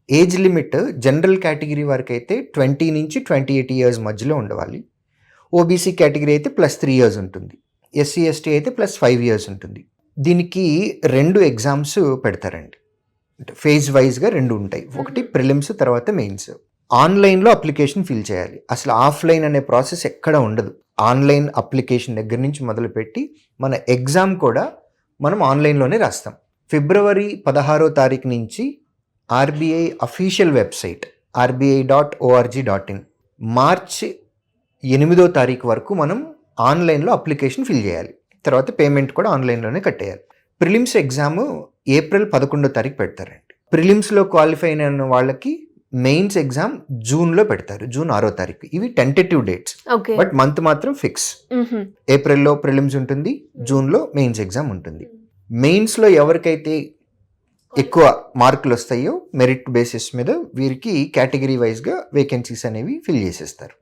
Age limit general category వరకు అయితే 20 నుంచి 28 ఇయర్స్ మధ్యలో ఉండవాలి. ఓబీసీ కేటగిరీ అయితే +3 ఇయర్స్ ఉంటుంది. ఎస్సీ ఎస్టీ అయితే +5 ఇయర్స్ ఉంటుంది. దీనికి 2 ఎగ్జామ్స్ పెడతారండి. ఫేజ్ వైజ్గా 2 ఉంటాయి. ఒకటి ప్రిలిమ్స్, తర్వాత మెయిన్స్. ఆన్లైన్లో అప్లికేషన్ ఫిల్ చేయాలి. అసలు ఆఫ్లైన్ అనే ప్రాసెస్ ఎక్కడ ఉండదు. ఆన్లైన్ అప్లికేషన్ దగ్గర నుంచి మొదలుపెట్టి మన ఎగ్జామ్ కూడా మనం ఆన్లైన్లోనే రాస్తాం. ఫిబ్రవరి 16వ తారీఖు నుంచి ఆర్బీఐ అఫీషియల్ వెబ్సైట్ rbi.org.in, మార్చి 8వ తారీఖు వరకు మనం ఆన్లైన్లో అప్లికేషన్ ఫిల్ చేయాలి. తర్వాత పేమెంట్ కూడా ఆన్లైన్లోనే కట్టేయాలి. ప్రిలిమ్స్ ఎగ్జామ్ ఏప్రిల్ 11వ తారీఖు పెడతారండి. ప్రిలిమ్స్లో క్వాలిఫై అయిన వాళ్ళకి మెయిన్స్ ఎగ్జామ్ జూన్లో పెడతారు, జూన్ 6వ తారీఖు. ఇవి టెంటేటివ్ డేట్స్, బట్ మంత్ మాత్రం ఫిక్స్. ఏప్రిల్లో ప్రిలిమ్స్ ఉంటుంది, జూన్లో మెయిన్స్ ఎగ్జామ్ ఉంటుంది. మెయిన్స్లో ఎవరికైతే ఎక్కువ మార్కులు వస్తాయో మెరిట్ బేసిస్ మీద వీరికి కేటగిరీ వైజ్గా వేకెన్సీస్ అనేవి ఫిల్ చేసేస్తారు.